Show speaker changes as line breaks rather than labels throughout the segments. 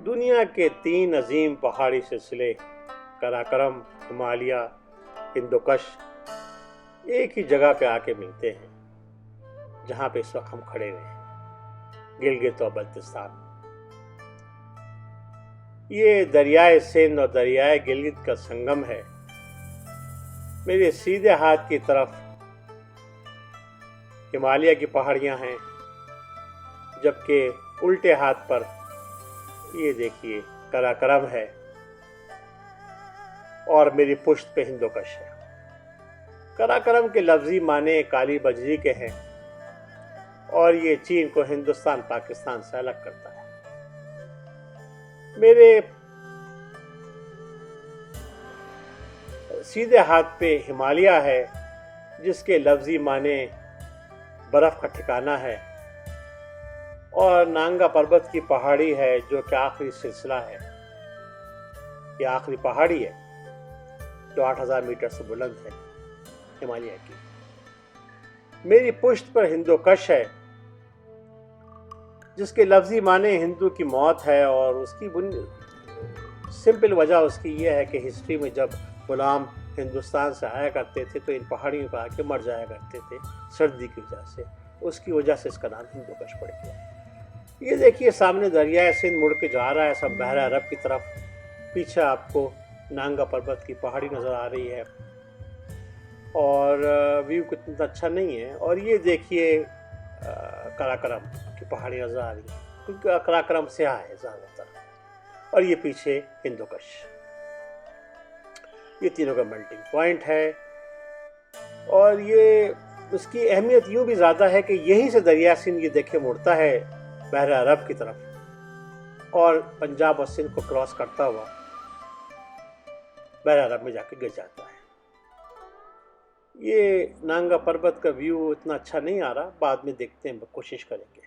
دنیا کے 3 عظیم پہاڑی سلسلے قراقرم، ہمالیہ، ہندوکش ایک ہی جگہ پہ آ کے ملتے ہیں، جہاں پہ اس وقت ہم کھڑے ہوئے ہیں، گلگت اور بلتستان۔ یہ دریائے سندھ اور دریائے گلگت کا سنگم ہے۔ میرے سیدھے ہاتھ کی طرف ہمالیہ کی پہاڑیاں ہیں، جبکہ الٹے ہاتھ پر یہ دیکھیے قراقرم ہے اور میری پشت پہ ہندوکش ہے۔ قراقرم کے لفظی معنی کالی بجری کے ہیں اور یہ چین کو ہندوستان پاکستان سے الگ کرتا ہے۔ میرے سیدھے ہاتھ پہ ہمالیہ ہے، جس کے لفظی معنی برف کا ٹھکانہ ہے، اور نانگا پربت کی پہاڑی ہے جو کہ آخری سلسلہ ہے۔ یہ آخری پہاڑی ہے جو 8000 میٹر سے بلند ہے ہمالیہ کی۔ میری پشت پر ہندوکش ہے، جس کے لفظی معنی ہندو کی موت ہے، اور اس کی سمپل وجہ اس کی یہ ہے کہ ہسٹری میں جب غلام ہندوستان سے آیا کرتے تھے تو ان پہاڑیوں پر آ کے مر جایا کرتے تھے سردی کی وجہ سے، اس کی وجہ سے اس کا نام ہندوکش پڑ گیا۔ یہ دیکھیے سامنے دریائے سندھ مڑ کے جا رہا ہے سب بحر عرب کی طرف۔ پیچھے آپ کو نانگا پربت کی پہاڑی نظر آ رہی ہے، اور ویو کتنا اچھا نہیں ہے۔ اور یہ دیکھیے قراقرم کی پہاڑی نظر آ رہی ہے، کیونکہ قراقرم سیاہ ہے زیادہ تر، اور یہ پیچھے ہندوکش۔ یہ تینوں کا میلٹنگ پوائنٹ ہے، اور یہ اس کی اہمیت یوں بھی زیادہ ہے کہ یہیں سے دریا سندھ یہ دیکھے مڑتا ہے بحر عرب کی طرف، اور پنجاب اور سندھ کو کراس کرتا ہوا بحر عرب میں جا کے گر جاتا ہے۔ یہ نانگا پربت کا ویو اتنا اچھا نہیں آ رہا، بعد میں دیکھتے ہیں، کوشش کریں گے۔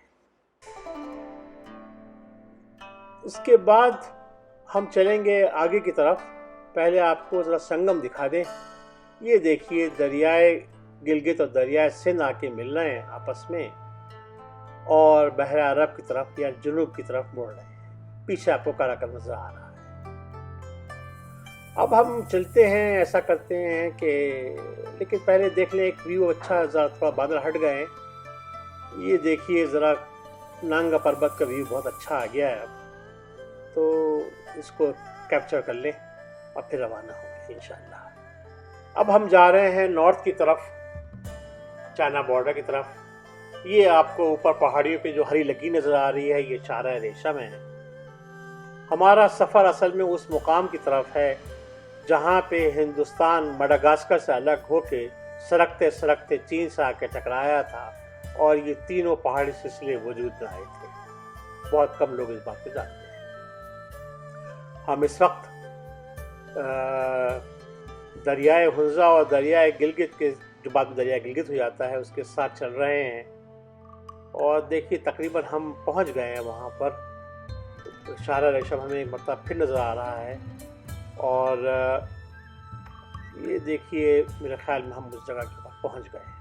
اس کے بعد ہم چلیں گے آگے کی طرف۔ پہلے آپ کو ذرا سنگم دکھا دیں۔ یہ دیکھیے دریائے گلگت اور دریائے سندھ آ کے مل رہے ہیں آپس میں، اور بحر عرب کی طرف یا جنوب کی طرف مڑ رہے ہیں۔ پیچھے آپ کو قراقرم نظر آ رہا ہے۔ اب ہم چلتے ہیں، ایسا کرتے ہیں کہ لیکن پہلے دیکھ لیں ایک ویو اچھا، ذرا تھوڑا بادل ہٹ گئے ہیں۔ یہ دیکھیے ذرا نانگا پربت کا ویو بہت اچھا آ گیا ہے اب، تو اس کو کیپچر کر لیں اور پھر روانہ ہوں گے انشاءاللہ۔ اب ہم جا رہے ہیں نارتھ کی طرف، چائنا بارڈر کی طرف۔ یہ آپ کو اوپر پہاڑیوں پہ جو ہری لکی نظر آ رہی ہے، یہ چارہ ریشم ہے۔ ہمارا سفر اصل میں اس مقام کی طرف ہے جہاں پہ ہندوستان مڈغاسکر سے الگ ہو کے سرکتے سرکتے چین سے آ کے ٹکرایا تھا، اور یہ تینوں پہاڑی سلسلے وجود میں آئے تھے۔ بہت کم لوگ اس بات کو جانتے ہیں۔ ہم اس وقت دریائے ہنزا اور دریائے گلگت کے، جو بعد میں دریائے گلگت ہو جاتا ہے، اس کے ساتھ چل رہے ہیں، اور دیکھیے تقریباً ہم پہنچ گئے ہیں وہاں پر۔ چارہ ریشم ہمیں ایک مرتبہ پھر نظر آ رہا ہے، اور یہ دیکھیے میرے خیال میں ہم اس جگہ کے پاس پہنچ گئے ہیں۔